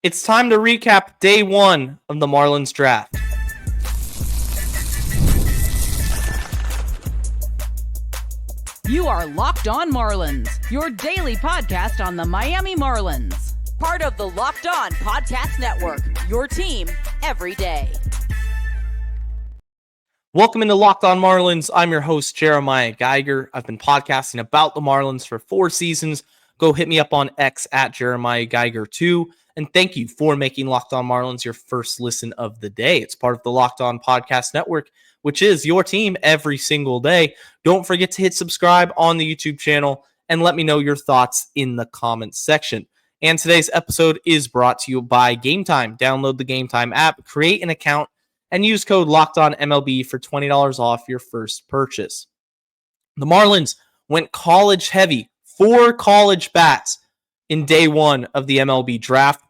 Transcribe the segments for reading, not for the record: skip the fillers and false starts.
It's time to recap day one of the Marlins draft. You are Locked On Marlins, your daily podcast on the Miami Marlins. Part of the Locked On Podcast Network, your team every day. Welcome into Locked On Marlins. I'm your host, Jeremiah Geiger. I've been podcasting about the Marlins for 4 seasons. Go hit me up on X at Jeremiah Geiger 2. And thank you for making Locked On Marlins your first listen of the day. It's part of the Locked On Podcast Network, which is your team every single day. Don't forget to hit subscribe on the YouTube channel and let me know your thoughts in the comments section. And today's episode is brought to you by Gametime. Download the Gametime app, create an account, and use code LOCKEDONMLB for $20 off your first purchase. The Marlins went college heavy, 4 college bats in day one of the MLB draft.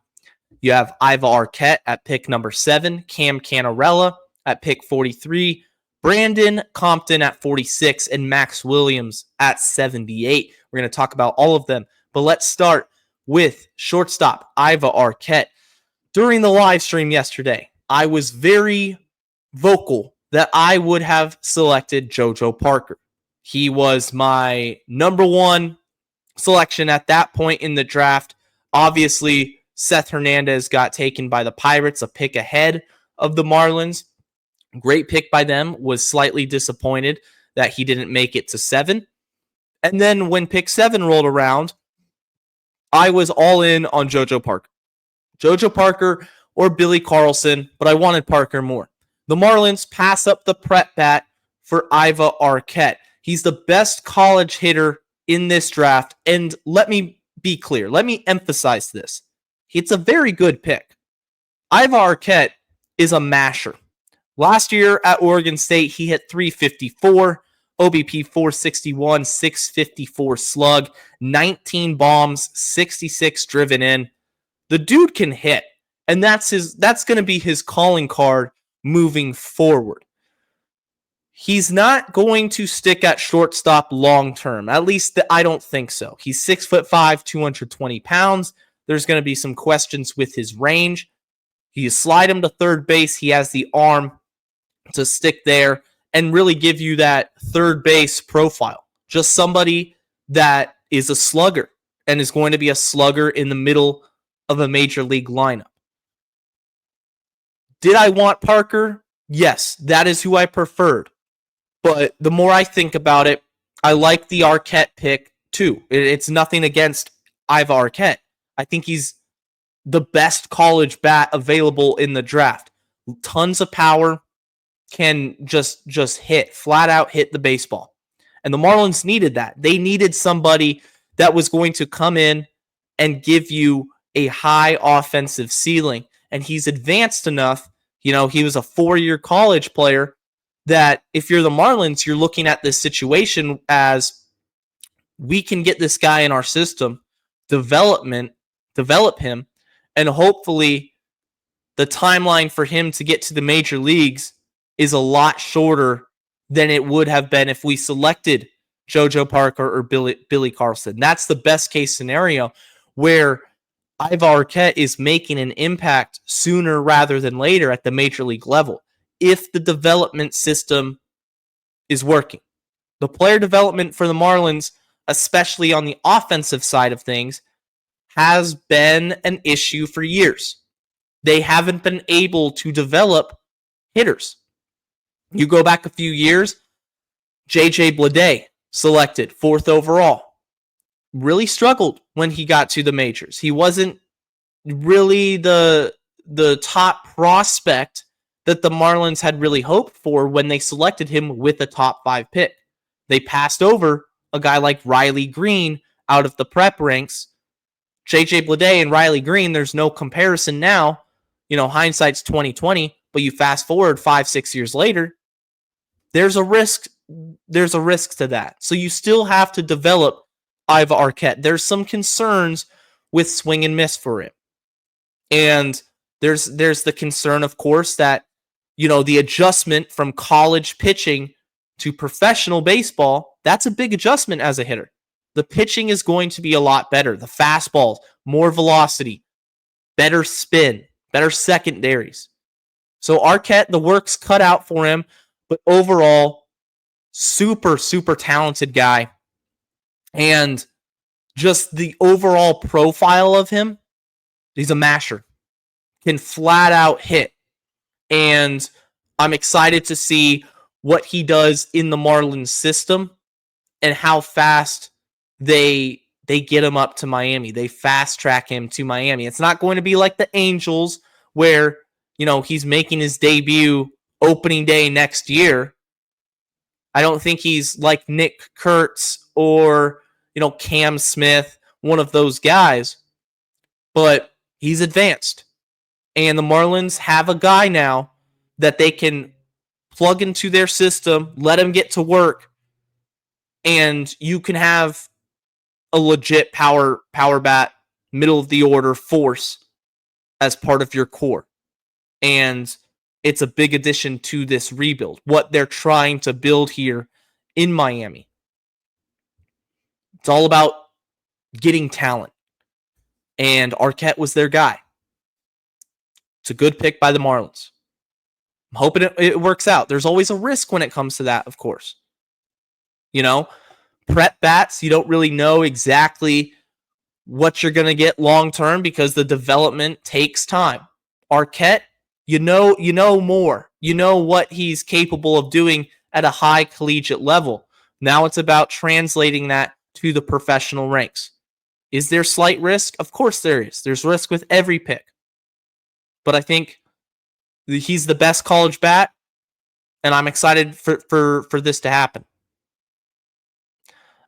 You have Aiva Arquette at pick number 7, Cannarella at pick 43, Brandon Compton at 46, and Max Williams at 78. We're going to talk about all of them, but let's start with shortstop Aiva Arquette. During the live stream yesterday, I was very vocal that I would have selected JoJo Parker. He was my number 1 selection at that point in the draft. Obviously, Seth Hernandez got taken by the Pirates, a pick ahead of the Marlins. Great pick by them. Was slightly disappointed that he didn't make it to 7. And then when pick 7 rolled around, I was all in on JoJo Parker. JoJo Parker or Billy Carlson, but I wanted Parker more. The Marlins pass up the prep bat for Aiva Arquette. He's the best college hitter in this draft, and let me be clear. Let me emphasize this. It's a very good pick. Aiva Arquette is a masher. Last year at Oregon State, he hit .354, OBP 461, 654 slug, 19 bombs, 66 driven in. The dude can hit, and that's going to be his calling card moving forward. He's not going to stick at shortstop long term. At least I don't think so. He's 6'5", 220 pounds. There's going to be some questions with his range. You slide him to third base. He has the arm to stick there and really give you that third base profile. Just somebody that is a slugger and is going to be a slugger in the middle of a major league lineup. Did I want Parker? Yes, that is who I preferred. But the more I think about it, I like the Arquette pick too. It's nothing against Aiva Arquette. I think he's the best college bat available in the draft. Tons of power, can just hit, flat out hit the baseball. And the Marlins needed that. They needed somebody that was going to come in and give you a high offensive ceiling. And he's advanced enough. He was a 4-year college player that if you're the Marlins, you're looking at this situation as we can get this guy in our system, develop him, and hopefully the timeline for him to get to the major leagues is a lot shorter than it would have been if we selected JoJo Parker or Billy Carlson. That's the best case scenario where Aiva Arquette is making an impact sooner rather than later at the major league level if the development system is working. The player development for the Marlins, especially on the offensive side of things, has been an issue for years. They haven't been able to develop hitters. You go back a few years, J.J. Bleday, selected 4th overall, really struggled when he got to the majors. He wasn't really the top prospect that the Marlins had really hoped for when they selected him with a top 5 pick. They passed over a guy like Riley Green out of the prep ranks. J.J. Bleday and Riley Green, there's no comparison now. Hindsight's 2020, but you fast forward 5-6 years later, there's a risk to that. So you still have to develop Aiva Arquette. There's some concerns with swing and miss for him. And there's the concern, of course, that the adjustment from college pitching to professional baseball, that's a big adjustment as a hitter. The pitching is going to be a lot better. The fastball, more velocity, better spin, better secondaries. So Arquette, the work's cut out for him, but overall, super, super talented guy. And just the overall profile of him, he's a masher. Can flat out hit. And I'm excited to see what he does in the Marlins system and how fast they get him up to Miami. They fast track him to Miami. It's not going to be like the Angels where, he's making his debut opening day next year. I don't think he's like Nick Kurtz or, Cam Smith, one of those guys, but he's advanced. And the Marlins have a guy now that they can plug into their system, let him get to work, and you can have a legit power bat, middle of the order force as part of your core. And it's a big addition to this rebuild, what they're trying to build here in Miami. It's all about getting talent. And Arquette was their guy. It's a good pick by the Marlins. I'm hoping it works out. There's always a risk when it comes to that, of course. Prep bats, you don't really know exactly what you're going to get long term because the development takes time. Arquette, you know more. You know what he's capable of doing at a high collegiate level. Now it's about translating that to the professional ranks. Is there slight risk? Of course there is. There's risk with every pick. But I think he's the best college bat, and I'm excited for this to happen.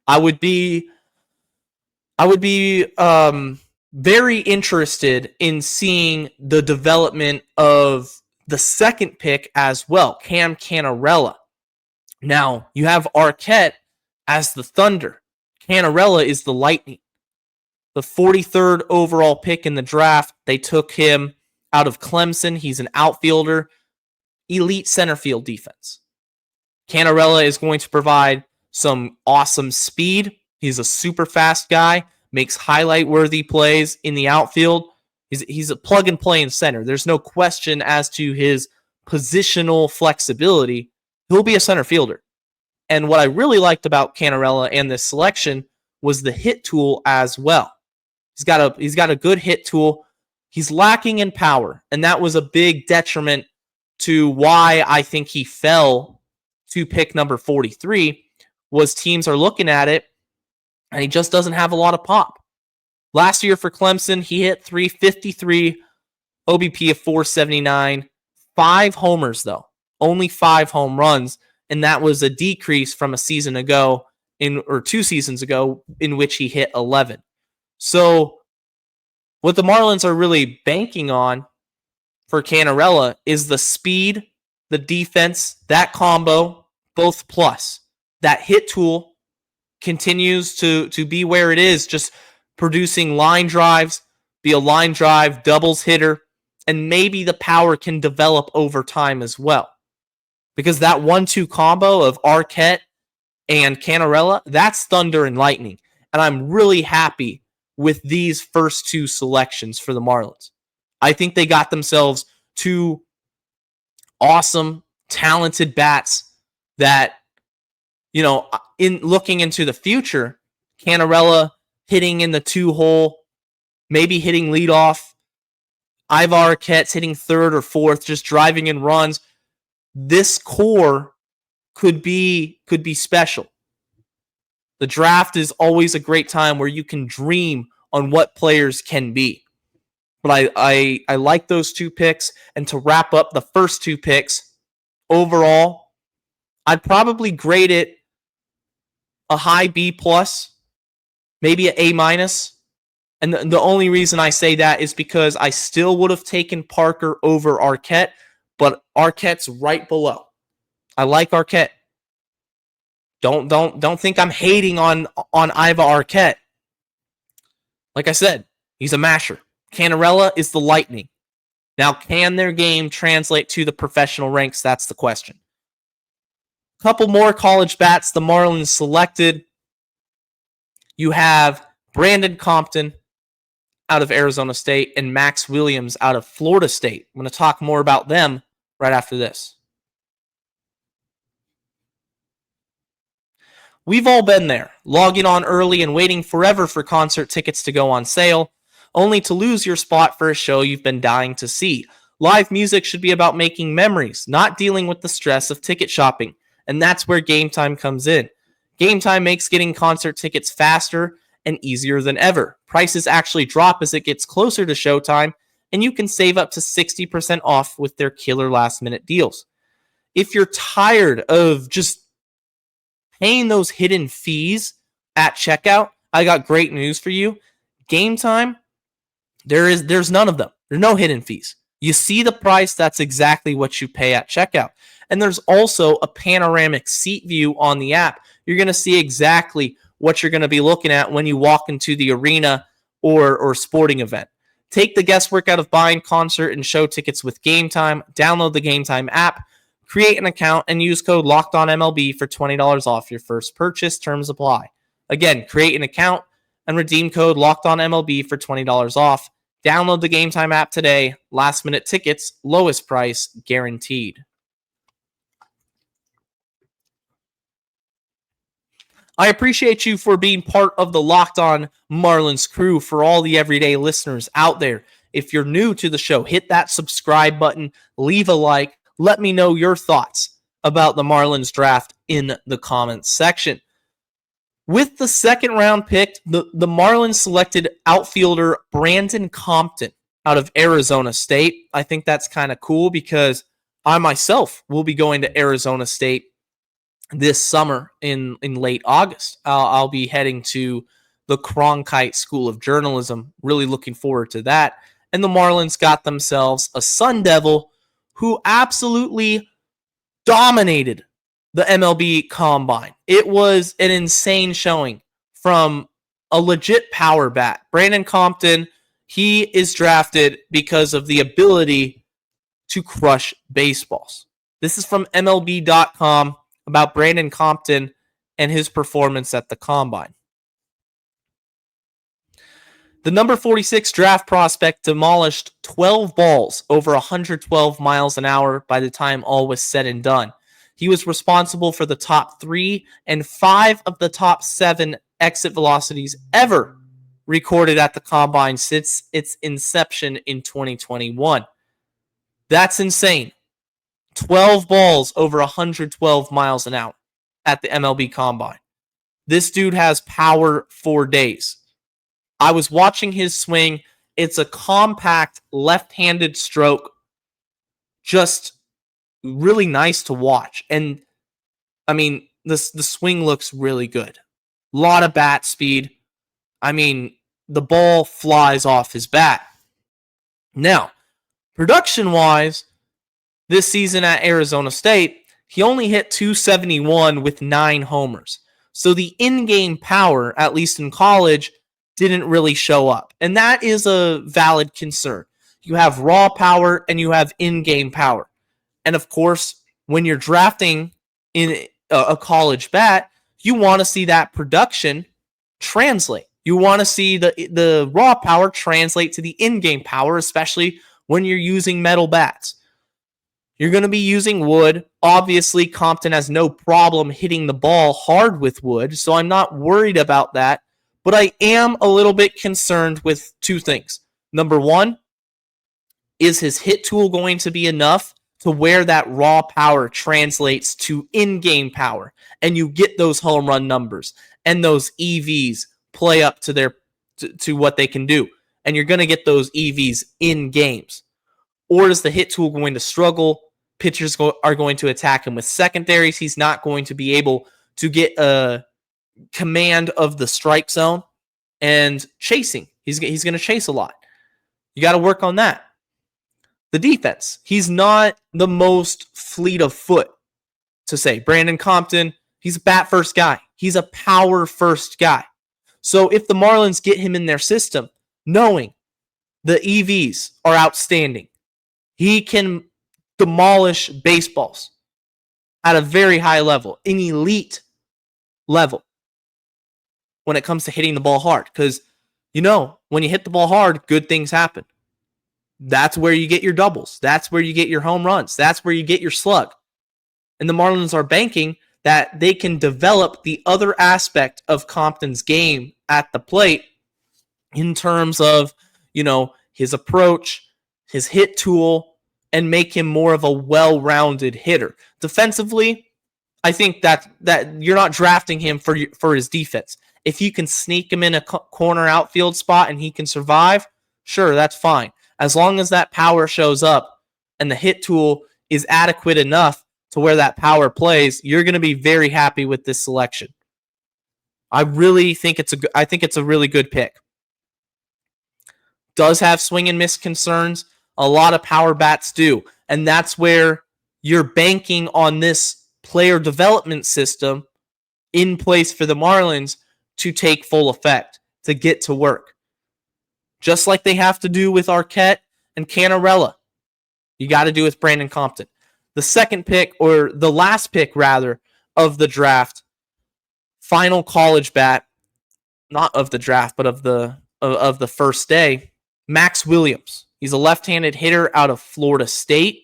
I would be very interested in seeing the development of the second pick as well, Cam Cannarella. Now, you have Arquette as the Thunder. Cannarella is the Lightning. The 43rd overall pick in the draft, they took him out of Clemson. He's an outfielder, elite center field defense. Cannarella is going to provide some awesome speed. He's a super fast guy, makes highlight-worthy plays in the outfield. He's a plug-and-play in center. There's no question as to his positional flexibility. He'll be a center fielder. And what I really liked about Cannarella and this selection was the hit tool as well. He's got a good hit tool. He's lacking in power, and that was a big detriment to why I think he fell to pick number 43. Was teams are looking at it, and he just doesn't have a lot of pop. Last year for Clemson, he hit 353, OBP of 479, 5 homers though, only 5 home runs, and that was a decrease from a season ago, 2 seasons ago, in which he hit 11. So what the Marlins are really banking on for Cannarella is the speed, the defense, that combo, both plus. That hit tool continues to be where it is, just producing line drives, be a line drive, doubles hitter, and maybe the power can develop over time as well. Because that 1-2 combo of Arquette and Cannarella, that's thunder and lightning. And I'm really happy with these first 2 selections for the Marlins. I think they got themselves 2 awesome, talented bats that, in looking into the future, Cannarella hitting in the 2-hole, maybe hitting leadoff, Aiva Arquette's hitting 3rd or 4th, just driving in runs. This core could be special. The draft is always a great time where you can dream on what players can be. But I like those 2 picks. And to wrap up the first 2 picks, overall, I'd probably grade it a high B+, maybe an A-. And the only reason I say that is because I still would have taken Parker over Arquette, but Arquette's right below. I like Arquette. Don't think I'm hating on Aiva Arquette. Like I said, he's a masher. Cannarella is the lightning. Now, can their game translate to the professional ranks? That's the question. A couple more college bats the Marlins selected. You have Brandon Compton out of Arizona State, and Max Williams out of Florida State. I'm going to talk more about them right after this. We've all been there, logging on early and waiting forever for concert tickets to go on sale, only to lose your spot for a show you've been dying to see. Live music should be about making memories, not dealing with the stress of ticket shopping. And that's where Gametime comes in. Gametime makes getting concert tickets faster and easier than ever. Prices actually drop as it gets closer to showtime, and you can save up to 60% off with their killer last-minute deals. If you're tired of just paying those hidden fees at checkout, I got great news for you. Gametime, there's none of them. There's no hidden fees. You see the price, that's exactly what you pay at checkout. And there's also a panoramic seat view on the app. You're going to see exactly what you're going to be looking at when you walk into the arena or sporting event. Take the guesswork out of buying concert and show tickets with Gametime. Download the Gametime app, create an account, and use code LOCKEDONMLB for $20 off your first purchase. Terms apply. Again, create an account and redeem code LOCKEDONMLB for $20 off. Download the Gametime app today. Last minute tickets, lowest price guaranteed. I appreciate you for being part of the Locked On Marlins crew. For all the everyday listeners out there, if you're new to the show, hit that subscribe button, leave a like, let me know your thoughts about the Marlins draft in the comments section. With the second round pick, the Marlins selected outfielder Brandon Compton out of Arizona State. I think that's kind of cool because I myself will be going to Arizona State this summer in late August. I'll be heading to the Cronkite School of Journalism. Really looking forward to that. And the Marlins got themselves a Sun Devil who absolutely dominated the MLB Combine. It was an insane showing from a legit power bat. Brandon Compton, he is drafted because of the ability to crush baseballs. This is from MLB.com about Brandon Compton and his performance at the Combine. The number 46 draft prospect demolished 12 balls over 112 miles an hour by the time all was said and done. He was responsible for the top 3 and 5 of the top 7 exit velocities ever recorded at the Combine since its inception in 2021. That's insane. 12 balls over 112 miles an hour at the MLB Combine. This dude has power for days. I was watching his swing. It's a compact left-handed stroke. Just really nice to watch. And, I mean, the swing looks really good. A lot of bat speed. I mean, the ball flies off his bat. Now, production-wise, this season at Arizona State, he only hit .271 with 9 homers. So the in-game power, at least in college, didn't really show up. And that is a valid concern. You have raw power and you have in-game power. And of course, when you're drafting in a college bat, you want to see that production translate. You want to see the raw power translate to the in-game power, especially when you're using metal bats. You're going to be using wood. Obviously, Compton has no problem hitting the ball hard with wood, so I'm not worried about that. But I am a little bit concerned with 2 things. Number 1, is his hit tool going to be enough to where that raw power translates to in-game power and you get those home run numbers and those EVs play up to what they can do, and you're going to get those EVs in games? Or is the hit tool going to struggle? Pitchers are going to attack him with secondaries. He's not going to be able to get a command of the strike zone and chasing. He's going to chase a lot. You got to work on that. The defense. He's not the most fleet of foot to say. Brandon Compton, he's a bat first guy. He's a power first guy. So if the Marlins get him in their system, knowing the EVs are outstanding, he can demolish baseballs at a very high level, an elite level when it comes to hitting the ball hard. Because, when when you hit the ball hard, good things happen. That's where you get your doubles. That's where you get your home runs. That's where you get your slug. And the Marlins are banking that they can develop the other aspect of Compton's game at the plate in terms of, his approach, his hit tool, and make him more of a well-rounded hitter. Defensively, I think that you're not drafting him for his defense. If you can sneak him in a corner outfield spot and he can survive, sure, that's fine. As long as that power shows up and the hit tool is adequate enough to where that power plays, you're going to be very happy with this selection. I really think it's a really good pick. Does have swing and miss concerns. A lot of power bats do. And that's where you're banking on this player development system in place for the Marlins to take full effect, to get to work. Just like they have to do with Arquette and Cannarella. You got to do with Brandon Compton. The second pick, or the last pick rather, of the draft, final college bat, not of the draft, but of the first day, Max Williams. He's a left-handed hitter out of Florida State.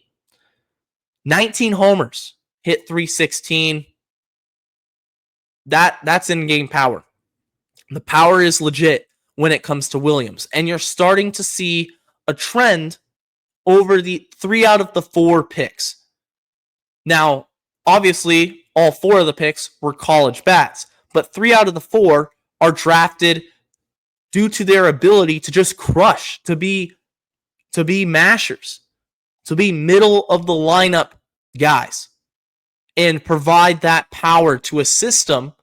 19 homers, hit .316. That's in-game power. The power is legit when it comes to Williams. And you're starting to see a trend over the 3 out of the 4 picks. Now, obviously, all 4 of the picks were college bats, but 3 out of the 4 are drafted due to their ability to just crush, to be mashers, to be middle of the lineup guys, and provide that power to a system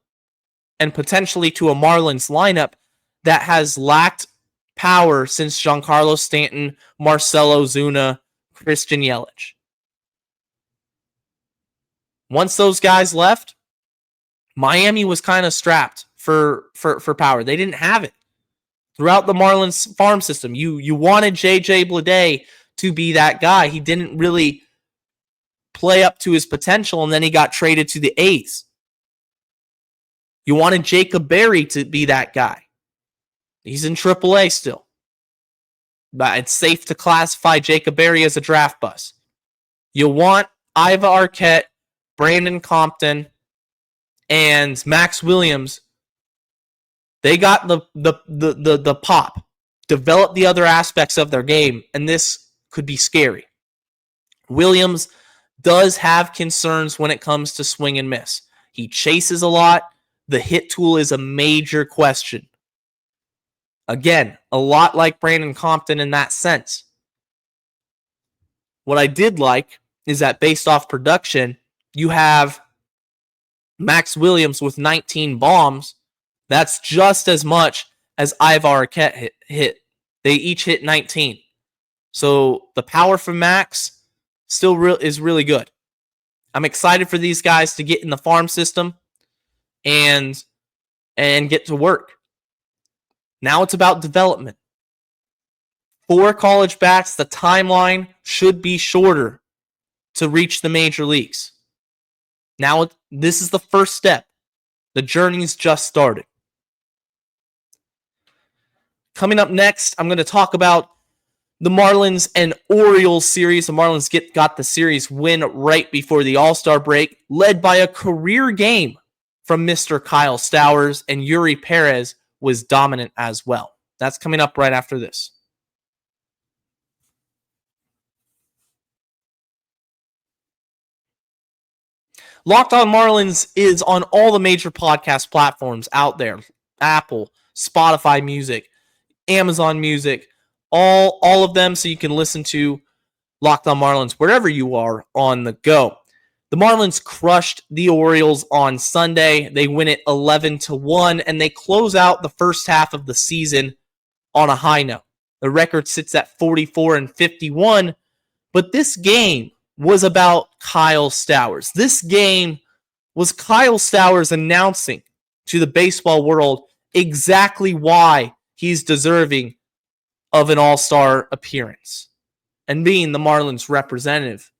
and potentially to a Marlins lineup that has lacked power since Giancarlo Stanton, Marcell Ozuna, Christian Yelich. Once those guys left, Miami was kind of strapped for power. They didn't have it. Throughout the Marlins farm system, you wanted J.J. Bleday to be that guy. He didn't really play up to his potential, and then he got traded to the A's. You wanted Jacob Berry to be that guy. He's in AAA still. But it's safe to classify Jacob Berry as a draft bust. You want Aiva Arquette, Brandon Compton, and Max Williams. They got the pop, develop the other aspects of their game, and this could be scary. Williams does have concerns when it comes to swing and miss. He chases a lot. The hit tool is a major question. Again, a lot like Brandon Compton in that sense. What I did like is that based off production, you have Max Williams with 19 bombs. That's just as much as Aiva Arquette hit. They each hit 19. So the power from Max is really good. I'm excited for these guys to get in the farm system and get to work. Now it's about development. 4 college bats, the timeline should be shorter to reach the major leagues. Now this is the first step. The journey's just started. Coming up next, I'm going to talk about the Marlins and Orioles series. The Marlins got the series win right before the All-Star break, led by a career game from Mr. Kyle Stowers, and Yuri Perez was dominant as well. That's coming up right after this. Locked On Marlins is on all the major podcast platforms out there. Apple, Spotify Music, Amazon Music, all of them, so you can listen to Locked On Marlins wherever you are on the go. The Marlins crushed the Orioles on Sunday. They win it 11-1, and they close out the first half of the season on a high note. The record sits at 44-51, but this game was about Kyle Stowers. This game was Kyle Stowers announcing to the baseball world exactly why he's deserving of an all-star appearance and being the Marlins representative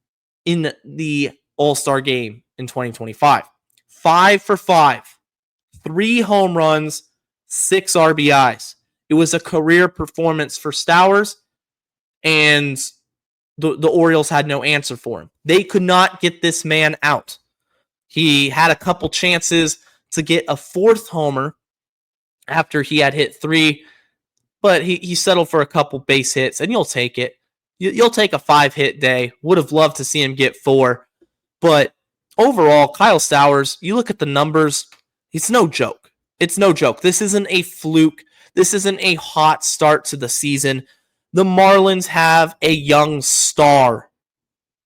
in the all-star game in 2025. 5 for 5, 3 home runs, 6 RBIs. It was a career performance for Stowers, and the Orioles had no answer for him. They could not get this man out. He had a couple chances to get a fourth homer after he had hit 3, but he settled for a couple base hits, and you'll take it. You'll take a 5-hit day. Would have loved to see him get 4. But overall, Kyle Stowers, you look at the numbers, it's no joke. It's no joke. This isn't a fluke. This isn't a hot start to the season. The Marlins have a young star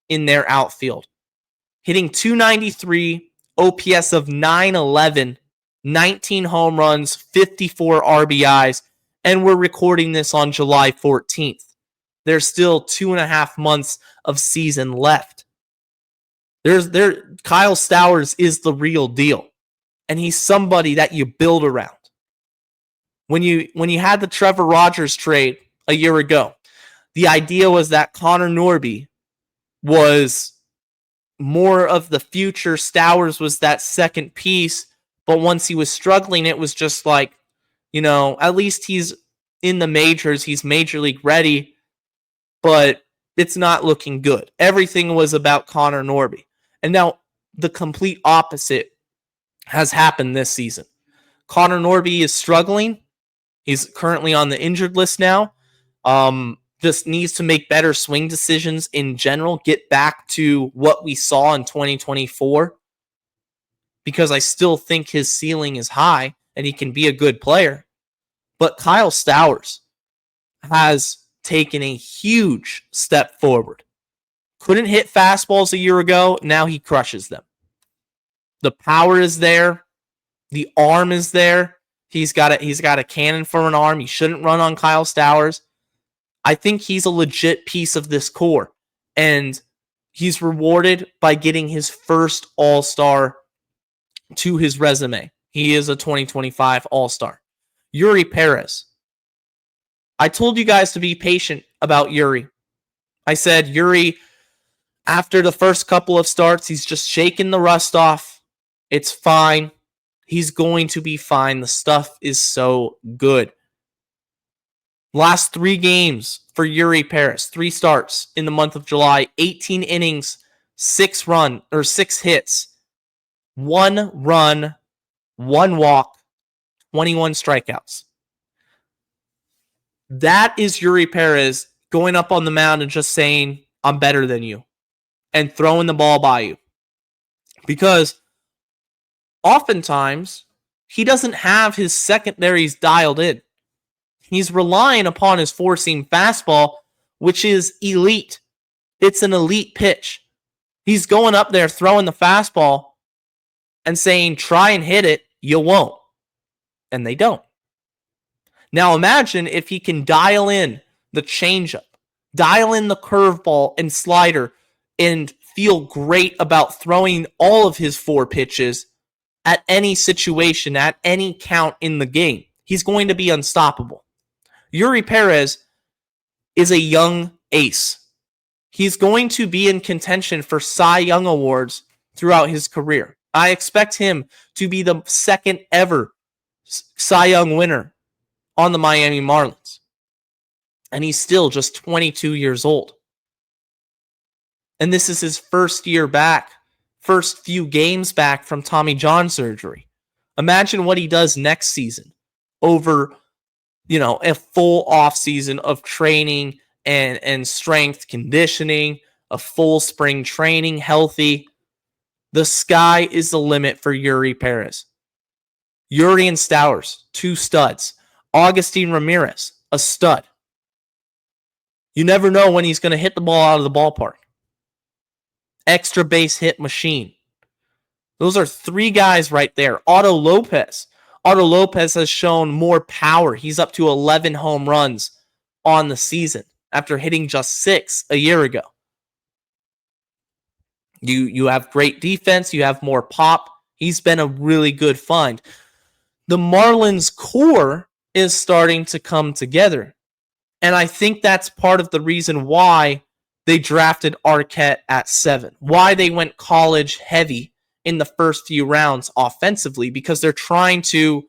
in their outfield. Hitting .293, OPS of .911, 19 home runs, 54 RBIs, and we're recording this on July 14th. There's still 2.5 months of season left. Kyle Stowers is the real deal, and he's somebody that you build around. When you had the Trevor Rogers trade a year ago, the idea was that Connor Norby was more of the future. Stowers was that second piece, but once he was struggling, it was just like, at least he's in the majors, he's major league ready, but it's not looking good. Everything was about Connor Norby. And now the complete opposite has happened this season. Connor Norby is struggling. He's currently on the injured list now. Just needs to make better swing decisions in general, get back to what we saw in 2024, because I still think his ceiling is high and he can be a good player. But Kyle Stowers has taken a huge step forward. Couldn't hit fastballs a year ago. Now he crushes them. The power is there. The arm is there. He's got a cannon for an arm. He shouldn't run on Kyle Stowers. I think he's a legit piece of this core, and he's rewarded by getting his first All-Star to his resume. He is a 2025 All-Star. Yuri Perez. I told you guys to be patient about Yuri. I said Yuri, after the first couple of starts, he's just shaking the rust off. It's fine. He's going to be fine. The stuff is so good. Last 3 games for Yuri Perez, 3 starts in the month of July, 18 innings, 6 hits, 1 run, 1 walk, 21 strikeouts. That is Yuri Perez going up on the mound and just saying, I'm better than you, and throwing the ball by you. Because oftentimes, he doesn't have his secondaries dialed in. He's relying upon his four-seam fastball, which is elite. It's an elite pitch. He's going up there throwing the fastball and saying, try and hit it, you won't. And they don't. Now imagine if he can dial in the changeup, dial in the curveball and slider, and feel great about throwing all of his 4 pitches at any situation, at any count in the game. He's going to be unstoppable. Yuri Perez is a young ace. He's going to be in contention for Cy Young awards throughout his career. I expect him to be the second ever Cy Young winner on the Miami Marlins. And he's still just 22 years old. And this is his first year back, first few games back from Tommy John surgery. Imagine what he does next season over, a full off season of training and strength conditioning, a full spring training, healthy. The sky is the limit for Yuri Perez. Yuri and Stowers, 2 studs. Augustin Ramirez, a stud. You never know when he's going to hit the ball out of the ballpark. Extra base hit machine. Those are 3 guys right there. Otto Lopez. Otto Lopez has shown more power. He's up to 11 home runs on the season after hitting just 6 a year ago. You have great defense. You have more pop. He's been a really good find. The Marlins core is starting to come together. And I think that's part of the reason why they drafted Arquette at 7. Why they went college heavy in the first few rounds offensively, because they're trying to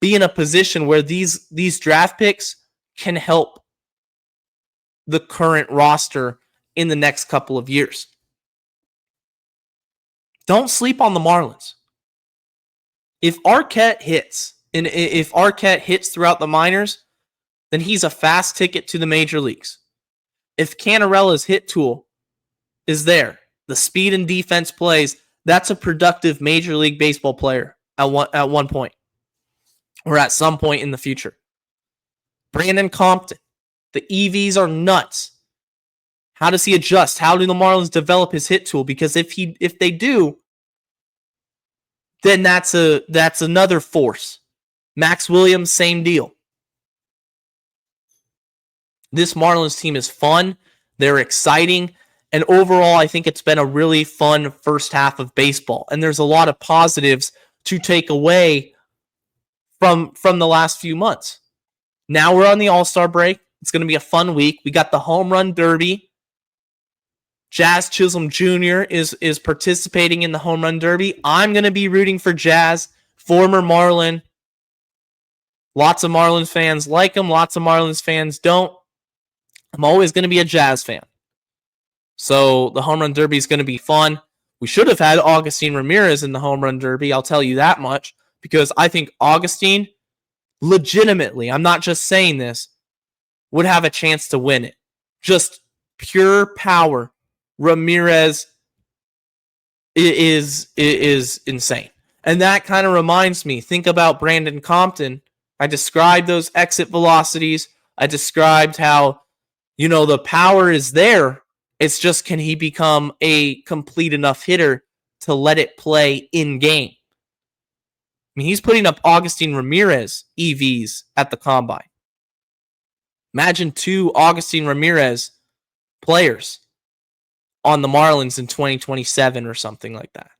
be in a position where these draft picks can help the current roster in the next couple of years. Don't sleep on the Marlins. If Arquette hits, and if Arquette hits throughout the minors, then he's a fast ticket to the major leagues. If Cannarella's hit tool is there, the speed and defense plays, that's a productive Major League Baseball player at one point, or at some point in the future. Brandon Compton, the EVs are nuts. How does he adjust? How do the Marlins develop his hit tool? Because if they do, then that's another force. Max Williams, same deal. This Marlins team is fun. They're exciting. And overall, I think it's been a really fun first half of baseball. And there's a lot of positives to take away from the last few months. Now we're on the All-Star break. It's going to be a fun week. We got the Home Run Derby. Jazz Chisholm Jr. is participating in the Home Run Derby. I'm going to be rooting for Jazz, former Marlin. Lots of Marlins fans like him. Lots of Marlins fans don't. I'm always going to be a Jazz fan. So the Home Run Derby is going to be fun. We should have had Augustine Ramirez in the Home Run Derby, I'll tell you that much, because I think Augustine, legitimately, I'm not just saying this, would have a chance to win it. Just pure power. Ramirez is insane. And that kind of reminds me, think about Brandon Compton. I described those exit velocities. I described how, the power is there. It's just, can he become a complete enough hitter to let it play in game? I mean, he's putting up Augustine Ramirez EVs at the combine. Imagine 2 Augustine Ramirez players on the Marlins in 2027 or something like that.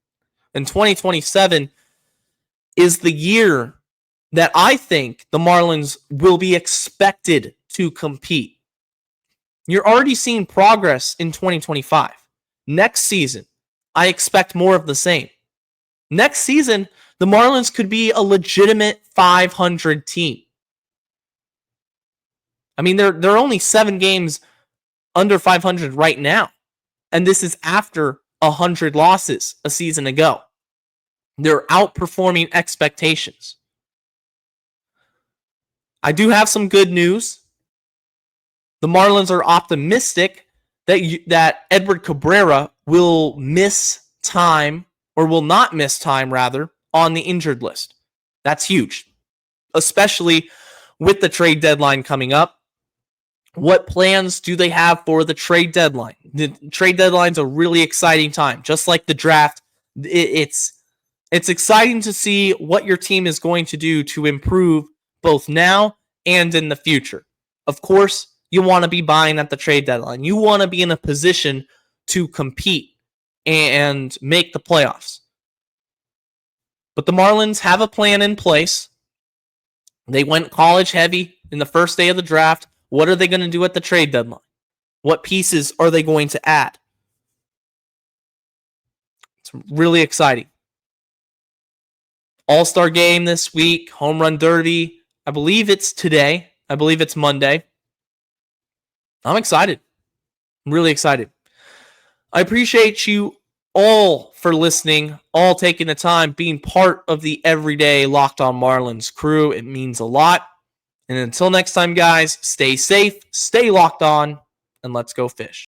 And 2027 is the year that I think the Marlins will be expected to compete. You're already seeing progress in 2025. Next season, I expect more of the same. Next season, the Marlins could be a legitimate 500 team. I mean, they're only 7 games under 500 right now. And this is after 100 losses a season ago. They're outperforming expectations. I do have some good news. The Marlins are optimistic that Edward Cabrera will miss time, or will not miss time, rather, on the injured list. That's huge, especially with the trade deadline coming up. What plans do they have for the trade deadline? The trade deadline's a really exciting time. Just like the draft, it's exciting to see what your team is going to do to improve both now and in the future. Of course, you want to be buying at the trade deadline. You want to be in a position to compete and make the playoffs. But the Marlins have a plan in place. They went college heavy in the first day of the draft. What are they going to do at the trade deadline? What pieces are they going to add? It's really exciting. All-Star game this week, Home Run Derby. I believe it's today. I believe it's Monday. I'm excited. I'm really excited. I appreciate you all for listening, all taking the time, being part of the everyday Locked On Marlins crew. It means a lot. And until next time, guys, stay safe, stay locked on, and let's go fish.